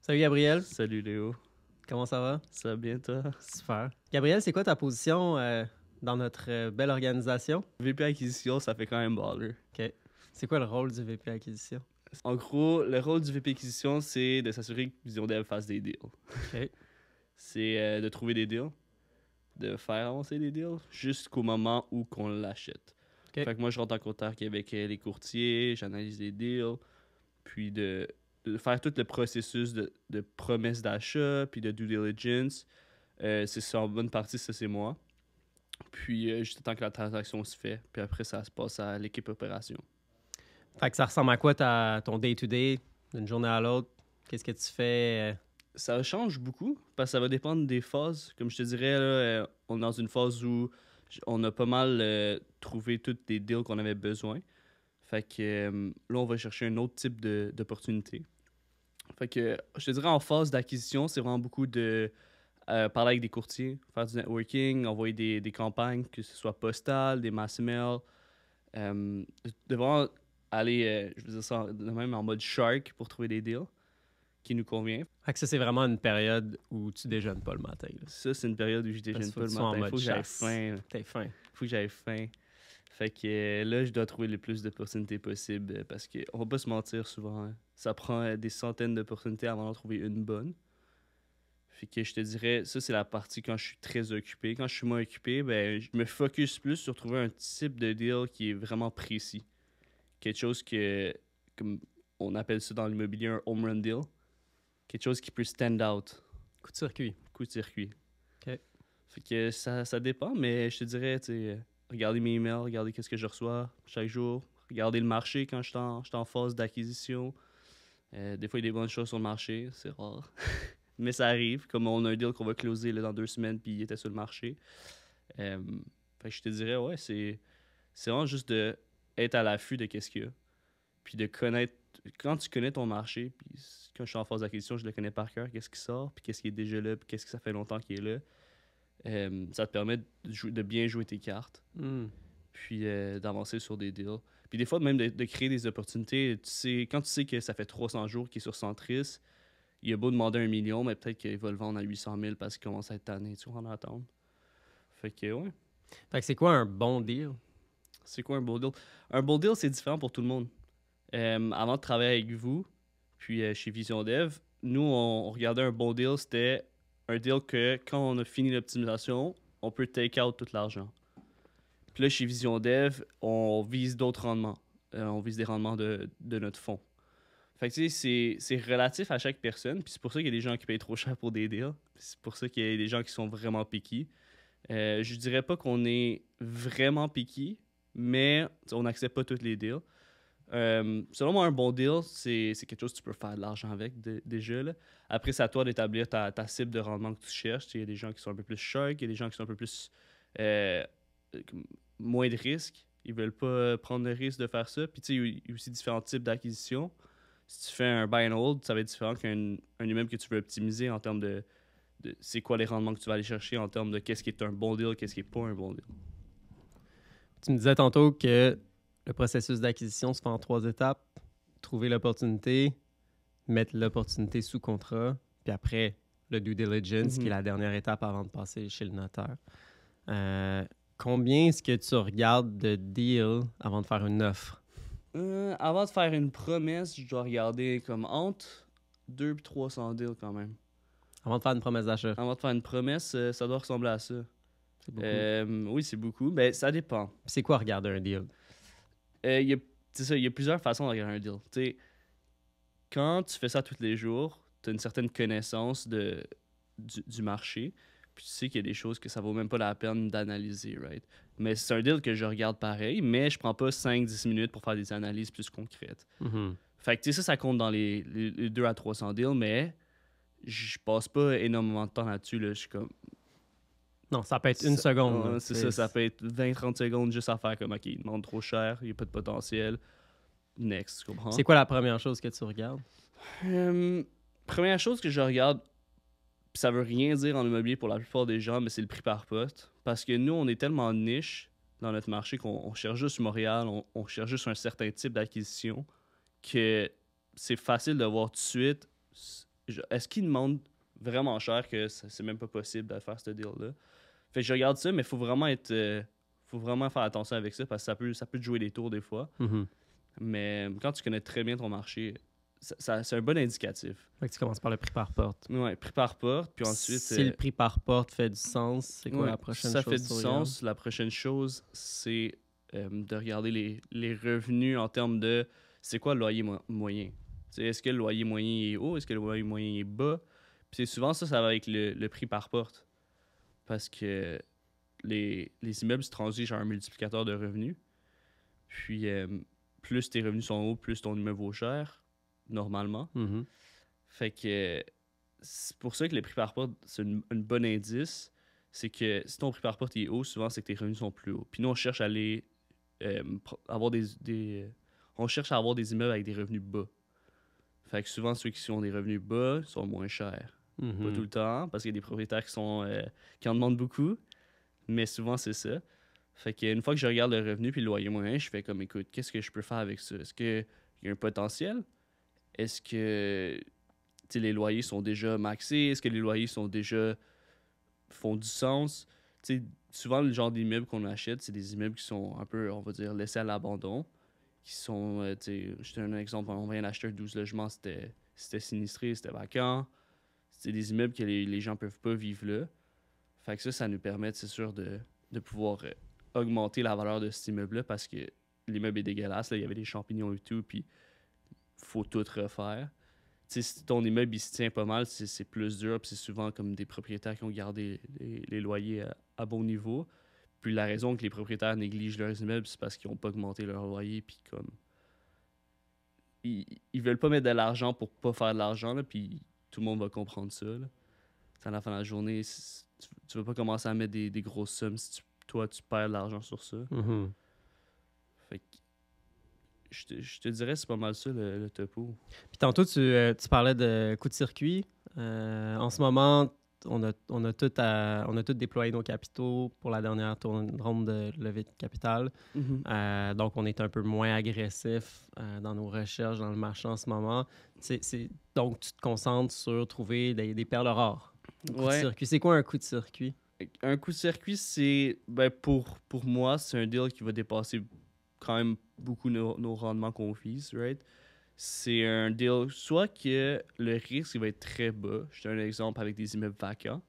Salut Gabriel, Salut Léo, comment ça va? ça va bien toi? Super. Gabriel, c'est quoi ta position dans notre belle organisation? VP Acquisition, ça fait quand même baller. OK. C'est quoi le rôle du VP Acquisition? En gros, le rôle du VP Acquisition, c'est de s'assurer que Vision Dev fasse des deals. OK. C'est de trouver des deals, de faire avancer des deals jusqu'au moment où qu'on l'achète. OK. Fait que moi, je rentre en contact avec les courtiers, j'analyse les deals, puis de faire tout le processus de promesse d'achat, puis de due diligence. C'est ça, en bonne partie, ça c'est moi. Puis juste le temps que la transaction se fait, puis après ça se passe à l'équipe opération. Fait que ça ressemble à quoi ton day-to-day, d'une journée à l'autre? Qu'est-ce que tu fais? Ça change beaucoup parce que ça va dépendre des phases. Comme je te dirais, là, on est dans une phase où on a pas mal trouvé tous les deals qu'on avait besoin. Fait que là, on va chercher un autre type d'opportunité. Fait que je te dirais en phase d'acquisition, c'est vraiment beaucoup de parler avec des courtiers, faire du networking, envoyer des campagnes, que ce soit postales, des mass mail. De vraiment aller, je veux dire ça, même en mode shark pour trouver des deals qui nous convient. Fait que ça, c'est vraiment une période où tu déjeunes pas le matin, là. Ça, c'est une période où je Parce déjeune qu'il faut pas que le tu sois en matin. mode Faut que j'aille chasse. faim. T'es faim. Faut que j'aille faim. Fait que là, je dois trouver le plus d'opportunités possible parce qu'on va pas se mentir souvent, hein. Ça prend des centaines d'opportunités avant d'en trouver une bonne. Fait que je te dirais, ça, c'est la partie quand je suis très occupé. Quand je suis moins occupé, ben, je me focus plus sur trouver un type de deal qui est vraiment précis. Quelque chose que, comme on appelle ça dans l'immobilier, un home run deal. Quelque chose qui peut stand out. Coup de circuit. Coup de circuit. OK. Fait que ça dépend, mais je te dirais, tu sais, regarder mes emails, regarder qu'est-ce que je reçois chaque jour, regarder le marché quand je suis en phase d'acquisition. Des fois, il y a des bonnes choses sur le marché, c'est rare. Mais ça arrive, comme on a un deal qu'on va closer là, dans 2 semaines, puis il était sur le marché. Euh, Fait que je te dirais, ouais, c'est vraiment juste de être à l'affût de qu'est-ce qu'il y a. Puis de connaître, quand tu connais ton marché, puis quand je suis en phase d'acquisition, je le connais par cœur, qu'est-ce qui sort, puis qu'est-ce qui est déjà là, puis qu'est-ce que ça fait longtemps qu'il est là. Ça te permet de bien jouer tes cartes, Hmm. puis d'avancer sur des deals. Puis des fois, même de créer des opportunités. Quand tu sais que ça fait 300 jours qu'il est sur Centris, il a beau demander 1 million, mais peut-être qu'il va le vendre à 800 000 parce qu'il commence à être tanné, tu vas en attendre. Fait que, ouais. Fait que c'est quoi un bon deal? C'est quoi un beau deal? Un beau deal, c'est différent pour tout le monde. Avant de travailler avec vous, puis chez Vision Dev, nous, on regardait un bon deal, c'était un deal que quand on a fini l'optimisation, on peut take out tout l'argent. Puis là, chez Vision Dev, on vise d'autres rendements. On vise des rendements de notre fonds. Fait que tu sais, c'est relatif à chaque personne. Puis c'est pour ça qu'il y a des gens qui payent trop cher pour des deals. C'est pour ça qu'il y a des gens qui sont vraiment picky. Je dirais pas qu'on est vraiment picky, mais on n'accepte pas tous les deals. Selon moi, un bon deal, c'est quelque chose que tu peux faire de l'argent avec déjà, là. Après, c'est à toi d'établir ta cible de rendement que tu cherches. Tu sais, il y a des gens qui sont un peu plus shark, il y a des gens qui sont un peu plus euh, comme moins de risques. Ils veulent pas prendre le risque de faire ça. Puis tu sais, il y a aussi différents types d'acquisition. Si tu fais un buy and hold, ça va être différent qu'un immeuble que tu veux optimiser en termes de c'est quoi les rendements que tu vas aller chercher en termes de qu'est-ce qui est un bon deal, qu'est-ce qui est pas un bon deal. Tu me disais tantôt que le processus d'acquisition se fait en 3 étapes. Trouver l'opportunité, mettre l'opportunité sous contrat, puis après, le due diligence, qui est Mhm. la dernière étape avant de passer chez le notaire. Combien est-ce que tu regardes de deals avant de faire une offre? Avant de faire une promesse, je dois regarder comme entre 2 et 300 deals quand même. Avant de faire une promesse d'achat? Avant de faire une promesse, ça doit ressembler à ça. C'est beaucoup. Oui, c'est beaucoup. Ben, ça dépend. Puis c'est quoi regarder un deal? Il y a, c'est ça, il y a plusieurs façons de regarder un deal. Tu sais, quand tu fais ça tous les jours, tu as une certaine connaissance du marché. Puis tu sais qu'il y a des choses que ça vaut même pas la peine d'analyser, right? Mais c'est un deal que je regarde pareil, mais je prends pas 5-10 minutes pour faire des analyses plus concrètes. Mhm. Fait que tu sais, ça compte dans les 2 à 300 deals, mais je passe pas énormément de temps là-dessus. Là. Je suis comme. Non, ça peut être une seconde, là. C'est ça, ça peut être 20-30 secondes juste à faire comme, ok, il demande trop cher, il n'y a pas de potentiel. Next, tu comprends? C'est quoi la première chose que tu regardes? Première chose que je regarde, pis ça veut rien dire en immobilier pour la plupart des gens, mais c'est le prix par poste. Parce que nous, on est tellement niche dans notre marché qu'on cherche juste Montréal, on cherche juste un certain type d'acquisition que c'est facile de voir tout de suite est-ce qu'ils demandent vraiment cher que c'est même pas possible de faire ce deal-là? Fait que je regarde ça, mais il faut vraiment faire attention avec ça parce que ça peut te jouer des tours des fois. Mhm. Mais quand tu connais très bien ton marché, c'est un bon indicatif. Fait que tu commences par le prix par porte. Ouais, prix par porte, puis ensuite... Si le prix par porte fait du sens, c'est quoi ouais, la prochaine ça chose fait que du tu regardes? sens. La prochaine chose, c'est de regarder les revenus en termes de c'est quoi le loyer moyen. Est-ce que le loyer moyen est haut? Est-ce que le loyer moyen est bas? Puis c'est souvent ça va avec le prix par porte. Parce que les immeubles se transigent à un multiplicateur de revenus. Puis plus tes revenus sont hauts, plus ton immeuble vaut cher, normalement. Mhm. Fait que c'est pour ça que le prix par porte, c'est un bon indice. C'est que si ton prix par porte est haut, souvent c'est que tes revenus sont plus hauts. Puis nous, on cherche à aller avoir on cherche à avoir des immeubles avec des revenus bas. Fait que souvent, ceux qui ont des revenus bas sont moins chers. Pas tout Mhm. le temps, parce qu'il y a des propriétaires qui en demandent beaucoup, mais souvent c'est ça. Fait qu'une fois que je regarde le revenu puis le loyer moyen, je fais comme, écoute, qu'est-ce que je peux faire avec ça? Est-ce qu'il y a un potentiel? Est-ce que les loyers sont déjà maxés? Est-ce que les loyers font du sens? Souvent, le genre d'immeubles qu'on achète, c'est des immeubles qui sont un peu, on va dire, laissés à l'abandon. Qui sont, je te donne un exemple, on vient d'acheter un 12 logements, c'était sinistré, c'était vacant. C'est des immeubles que les gens peuvent pas vivre là. Fait que ça nous permet, c'est sûr, de pouvoir augmenter la valeur de cet immeuble-là parce que l'immeuble est dégueulasse. Là, il y avait des champignons et tout, puis faut tout refaire. Si ton immeuble il se tient pas mal, c'est plus dur, puis c'est souvent comme des propriétaires qui ont gardé les loyers à bon niveau. Puis la raison que les propriétaires négligent leurs immeubles, c'est parce qu'ils n'ont pas augmenté leur loyer, puis comme ils veulent pas mettre de l'argent pour pas faire de l'argent, là, puis tout le monde va comprendre ça. Là. À la fin de la journée, tu veux pas commencer à mettre des grosses sommes si toi, tu perds de l'argent sur ça. Mhm. Fait que je te dirais c'est pas mal ça le topo. Puis tantôt, tu parlais de coup de circuit. En ce moment, on a tout déployé nos capitaux pour la dernière ronde de levée de capital. Donc, on est un peu moins agressif dans nos recherches dans le marché en ce moment. Donc, tu te concentres sur trouver des perles rares. Coup de Ouais. circuit. C'est quoi un coup de circuit? Un coup de circuit, c'est pour moi, c'est un deal qui va dépasser quand même beaucoup nos rendements qu'on vise, right? C'est un deal soit que le risque il va être très bas, je te donne un exemple avec des immeubles vacants,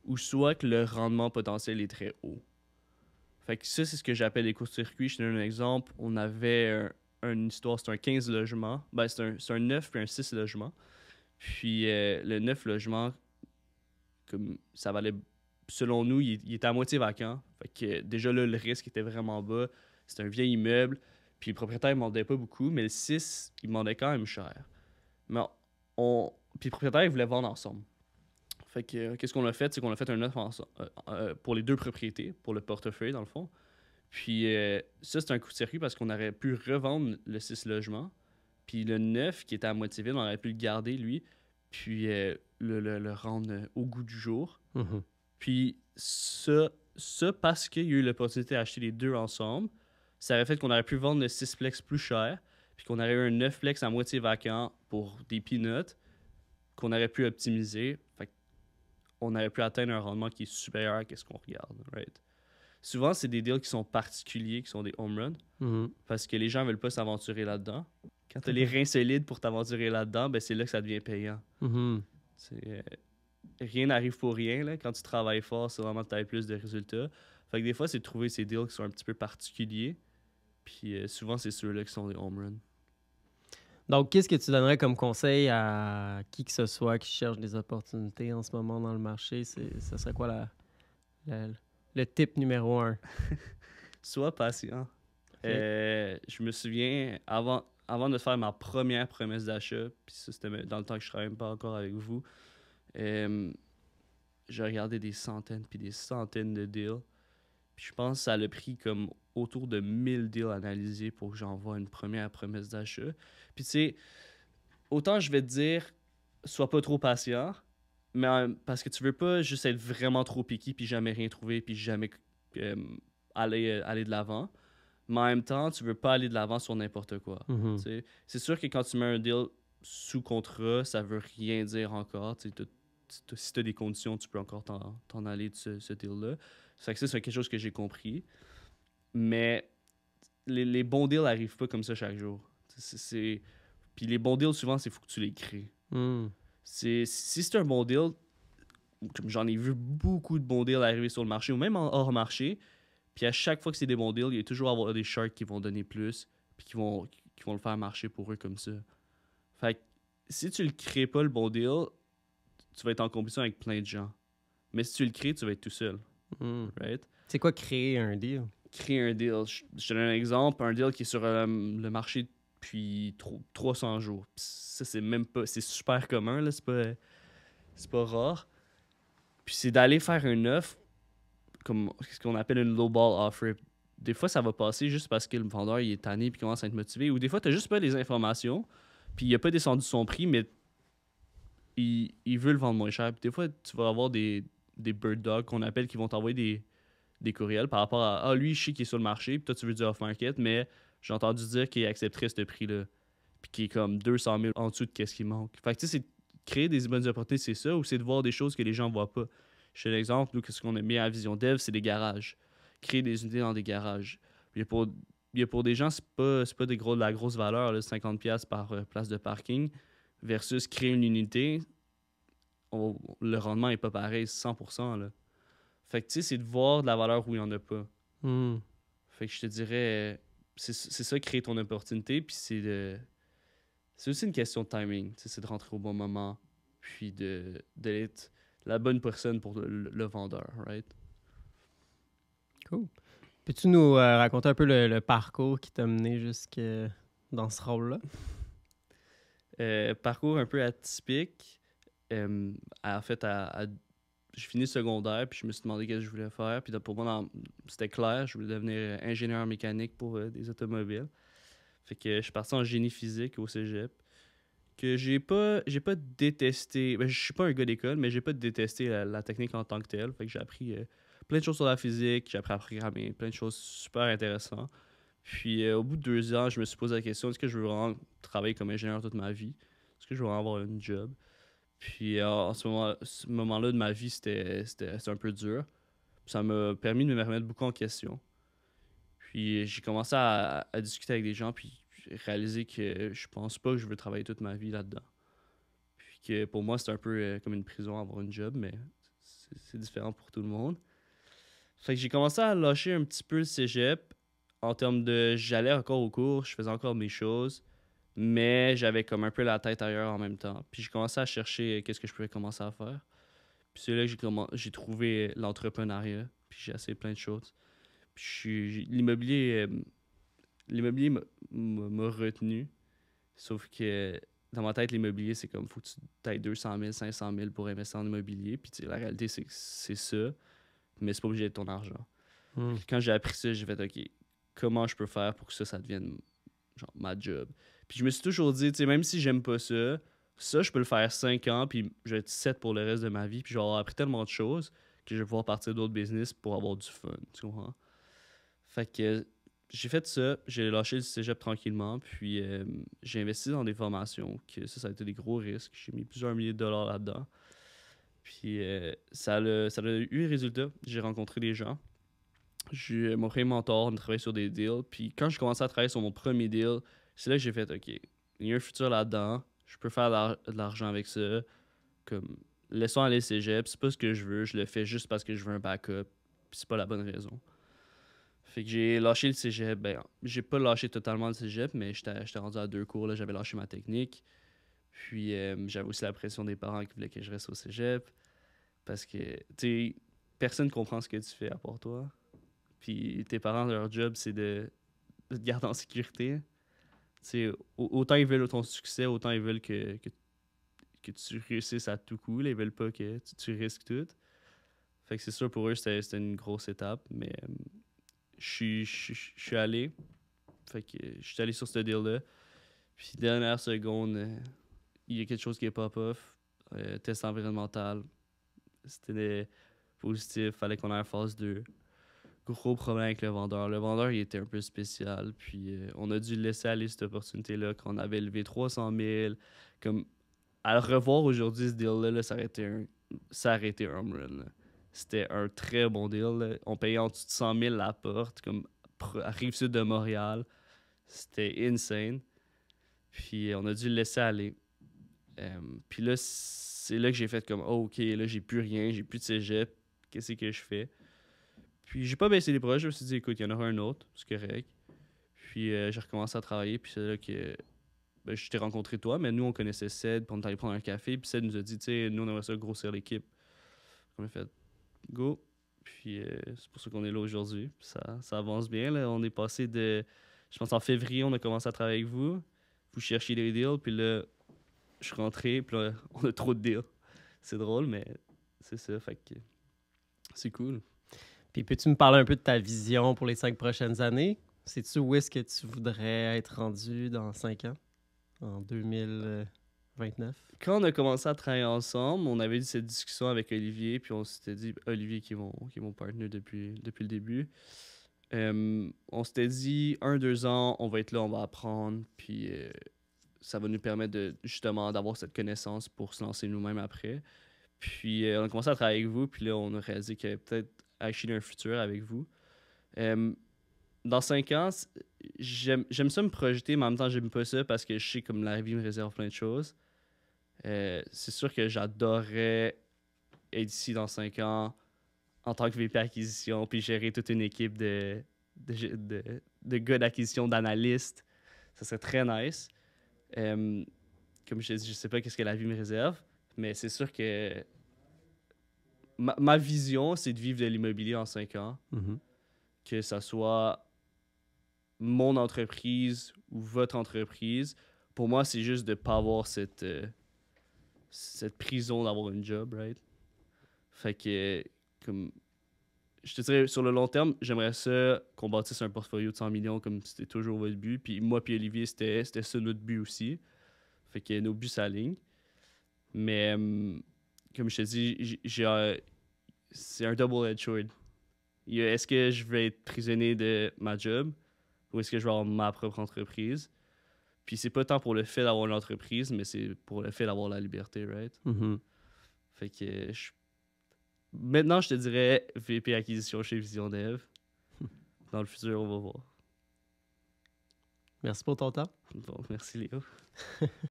ou soit que le rendement potentiel est très haut. Fait que ça, c'est ce que j'appelle des courts-circuits. Je te donne un exemple. On avait une histoire, c'est un 15 logements. Ben, c'est un 9 puis un 6 logements. Puis le 9 logements, comme ça valait, selon nous, il était à moitié vacant. Fait que déjà là, le risque était vraiment bas. C'était un vieil immeuble. Puis le propriétaire ne demandait pas beaucoup, mais le 6, il demandait quand même cher. Mais puis le propriétaire, il voulait vendre ensemble. Fait que qu'est-ce qu'on a fait? C'est qu'on a fait un offre pour les deux propriétés, pour le portefeuille, dans le fond. Puis ça, c'est un coup de circuit parce qu'on aurait pu revendre le 6 logements. Puis le 9, qui était à moitié vide, on aurait pu le garder, lui. Puis le rendre au goût du jour. Mhm. Puis ça parce qu'il y a eu l'opportunité d'acheter les deux ensemble, ça aurait fait qu'on aurait pu vendre le 6plex plus cher. Puis qu'on aurait eu un 9plex à moitié vacant pour des peanuts qu'on aurait pu optimiser. Fait on aurait pu atteindre un rendement qui est supérieur à ce qu'on regarde, right? Souvent, c'est des deals qui sont particuliers, qui sont des home runs, Mhm. parce que les gens ne veulent pas s'aventurer là-dedans. Quand tu as les reins solides pour t'aventurer là-dedans, ben c'est là que ça devient payant. Mhm. Rien n'arrive pour rien. Là. Quand tu travailles fort, c'est vraiment que tu as plus de résultats. Fait que des fois, c'est de trouver ces deals qui sont un petit peu particuliers. Puis souvent, c'est ceux-là qui sont des home runs. Donc, qu'est-ce que tu donnerais comme conseil à qui que ce soit qui cherche des opportunités en ce moment dans le marché? Ce serait quoi le tip numéro 1? Sois patient. Je me souviens, avant de faire ma première promesse d'achat, puis ça, c'était dans le temps que je ne travaillais pas encore avec vous, j'ai regardé des centaines puis des centaines de deals. Puis je pense que ça a pris comme autour de 1000 deals analysés pour que j'envoie une première promesse d'achat. Puis tu sais, autant je vais te dire, sois pas trop patient, mais parce que tu veux pas juste être vraiment trop picky puis jamais rien trouver puis jamais aller de l'avant. Mais en même temps, tu veux pas aller de l'avant sur n'importe quoi. Mhm. Tu sais. C'est sûr que quand tu mets un deal sous contrat, ça veut rien dire encore. Si tu as des conditions, tu peux encore t'en aller de ce deal-là. Fait que ça, c'est quelque chose que j'ai compris. Mais les bons deals n'arrivent pas comme ça chaque jour. Puis les bons deals, souvent, c'est faut que tu les crées. Hmm. Si c'est un bon deal, comme j'en ai vu beaucoup de bons deals arriver sur le marché ou même hors marché, puis à chaque fois que c'est des bons deals, il y a toujours avoir des sharks qui vont donner plus puis qui vont le faire marcher pour eux comme ça. Fait que si tu le crées pas le bon deal, tu vas être en compétition avec plein de gens. Mais si tu le crées, tu vas être tout seul. Hmm. Right? C'est quoi créer un deal? Créer un deal. Je te donne un exemple. Un deal qui est sur le marché depuis 300 jours. Pis ça, c'est même pas. C'est super commun, là. C'est pas rare. Puis c'est d'aller faire une offre comme ce qu'on appelle une lowball offer. Des fois, ça va passer juste parce que le vendeur il est tanné puis commence à être motivé. Ou des fois, tu n'as juste pas les informations. Puis il a pas descendu son prix, mais il veut le vendre moins cher. Puis des fois, tu vas avoir des bird dogs qu'on appelle qui vont t'envoyer des courriels par rapport à lui, je sais qu'il est sur le marché, puis toi, tu veux du off-market, mais j'ai entendu dire qu'il accepterait ce prix-là. Puis qu'il est comme 200 000 en dessous de qu'est-ce qui manque. Fait que tu sais, c'est créer des bonnes opportunités, c'est ça, ou c'est de voir des choses que les gens ne voient pas. Je te l'exemple, nous, ce qu'on aime bien à Vision Dev, c'est des garages. Créer des unités dans des garages. Puis pour des gens, c'est pas de la grosse valeur, là, 50$ par place de parking, versus créer une unité, le rendement n'est pas pareil, 100%. Là. Fait que tu sais, c'est de voir de la valeur où il n'y en a pas. Hmm. Fait que je te dirais, c'est ça, créer ton opportunité, puis c'est aussi une question de timing. C'est de rentrer au bon moment, puis d'être la bonne personne pour le vendeur, right? Cool. Peux-tu nous raconter un peu le parcours qui t'a mené jusque dans ce rôle-là? Parcours un peu atypique. En fait, j'ai fini le secondaire, puis je me suis demandé ce que je voulais faire. Puis pour moi, c'était clair, je voulais devenir ingénieur mécanique pour des automobiles. Fait que je suis parti en génie physique au cégep. Que j'ai pas détesté. Ben, je suis pas un gars d'école, mais j'ai pas détesté la technique en tant que telle. Fait que j'ai appris plein de choses sur la physique, j'ai appris à programmer, plein de choses super intéressantes. Puis au bout de 2 ans, je me suis posé la question, est-ce que je veux vraiment travailler comme ingénieur toute ma vie? Est-ce que je veux vraiment avoir une job? Puis en ce moment-là de ma vie, c'était un peu dur. Puis ça m'a permis de me remettre beaucoup en question. Puis j'ai commencé à discuter avec des gens, puis j'ai réalisé que je pense pas que je veux travailler toute ma vie là-dedans. Puis que pour moi, c'est un peu comme une prison avoir une job, mais c'est différent pour tout le monde. Fait que j'ai commencé à lâcher un petit peu le cégep en termes de j'allais encore au cours, je faisais encore mes choses, mais j'avais comme un peu la tête ailleurs en même temps. Puis j'ai commencé à chercher qu'est-ce que je pouvais commencer à faire. Puis c'est là que j'ai trouvé l'entrepreneuriat, puis j'ai essayé plein de choses. Puis l'immobilier m'a retenu, sauf que dans ma tête, l'immobilier, c'est comme, faut que tu aies 200 000, 500 000 pour investir en immobilier. Puis la réalité, c'est que c'est ça, mais c'est pas obligé d'être ton argent. Hmm. Quand j'ai appris ça, j'ai fait, OK, comment je peux faire pour que ça devienne genre ma job? Puis je me suis toujours dit, tu sais, même si j'aime pas ça, je peux le faire 5 ans, puis je vais être set pour le reste de ma vie, puis je vais avoir appris tellement de choses que je vais pouvoir partir d'autres business pour avoir du fun, tu comprends? Fait que j'ai fait ça, j'ai lâché le cégep tranquillement, puis j'ai investi dans des formations, que ça a été des gros risques. J'ai mis plusieurs milliers de dollars là-dedans. Puis ça a eu un résultat. J'ai rencontré des gens. J'ai mon premier mentor, on a travaillé sur des deals. Puis quand je commençais à travailler sur mon premier deal, c'est là que j'ai fait, OK, il y a un futur là-dedans, je peux faire de l'argent avec ça. Comme, laissons aller le cégep, c'est pas ce que je veux, je le fais juste parce que je veux un backup, puis c'est pas la bonne raison. Fait que j'ai lâché le cégep. Ben, j'ai pas lâché totalement le cégep, mais j'étais rendu à 2 cours. Là, j'avais lâché ma technique. Puis j'avais aussi la pression des parents qui voulaient que je reste au cégep. Parce que, tu sais, personne comprend ce que tu fais à part toi. Puis tes parents, leur job, c'est de te garder en sécurité. Tu sais, autant ils veulent ton succès, autant ils veulent que tu réussisses à tout coup. Là, ils veulent pas que tu risques tout. Fait que c'est sûr, pour eux, c'était une grosse étape. Mais je suis allé. Fait que je suis allé sur ce deal-là. Puis, dernière seconde, il y a quelque chose qui est pop-off. Test environnemental. C'était positif. Fallait qu'on aille en phase 2. gros problème avec le vendeur. Le vendeur, il était un peu spécial. Puis on a dû laisser aller cette opportunité-là quand on avait levé 300 000. Comme, à le revoir aujourd'hui, ce deal-là, là, ça aurait été un home run. Là. C'était un très bon deal. Là. On payait en dessous de 100 000 la porte, comme à Rive-Sud de Montréal. C'était insane. Puis on a dû le laisser aller. Puis là, c'est là que j'ai fait comme, oh, OK, là, j'ai plus rien, j'ai plus de cégep. Qu'est-ce que je fais? Puis j'ai pas baissé les bras, je me suis dit, écoute, il y en aura un autre, c'est correct. Puis j'ai recommencé à travailler, puis c'est là que ben, je t'ai rencontré toi, mais nous, on connaissait Ced, puis on est allé prendre un café, puis Ced nous a dit, tu sais, nous, on aimerait ça grossir l'équipe. On a fait, go. Puis c'est pour ça qu'on est là aujourd'hui. Puis ça avance bien, là. On est passé de, je pense en février, on a commencé à travailler avec vous. Vous cherchiez des deals, puis là, je suis rentré, puis là, on a trop de deals. C'est drôle, mais c'est ça, fait que c'est cool. Puis peux-tu me parler un peu de ta vision pour les 5 prochaines années? Sais-tu où est-ce que tu voudrais être rendu dans 5 ans? En 2029? Quand on a commencé à travailler ensemble, on avait eu cette discussion avec Olivier, puis on s'était dit, Olivier qui est mon partner depuis le début, on s'était dit, 1-2 ans, on va être là, on va apprendre, puis ça va nous permettre de, justement d'avoir cette connaissance pour se lancer nous-mêmes après. Puis on a commencé à travailler avec vous, puis là, on a réalisé qu'il y avait peut-être actually un futur avec vous. Dans 5 ans, j'aime ça me projeter, mais en même temps, j'aime pas ça parce que je sais comme la vie me réserve plein de choses. C'est sûr que j'adorerais être ici dans 5 ans en tant que VP acquisition, puis gérer toute une équipe de gars d'acquisition, d'analystes. Ça serait très nice. Comme je te dis, je sais pas qu'est-ce que la vie me réserve, mais c'est sûr que ma vision, c'est de vivre de l'immobilier en 5 ans. Mm-hmm. Que ça soit mon entreprise ou votre entreprise. Pour moi, c'est juste de ne pas avoir cette prison d'avoir une job, right? Fait que, comme, je te dirais, sur le long terme, j'aimerais ça qu'on bâtisse un portfolio de 100 millions comme c'était toujours votre but. Puis moi puis Olivier, c'était ça notre but aussi. Fait que nos buts s'alignent. Mais, comme je te dis, c'est un double-edged sword. Est-ce que je vais être prisonnier de ma job ou est-ce que je vais avoir ma propre entreprise? Puis c'est pas tant pour le fait d'avoir l'entreprise, mais c'est pour le fait d'avoir la liberté, right? Mm-hmm. Fait que maintenant, je te dirais VP acquisition chez Vision Dev. Dans le futur, on va voir. Merci pour ton temps. Bon, merci Léo.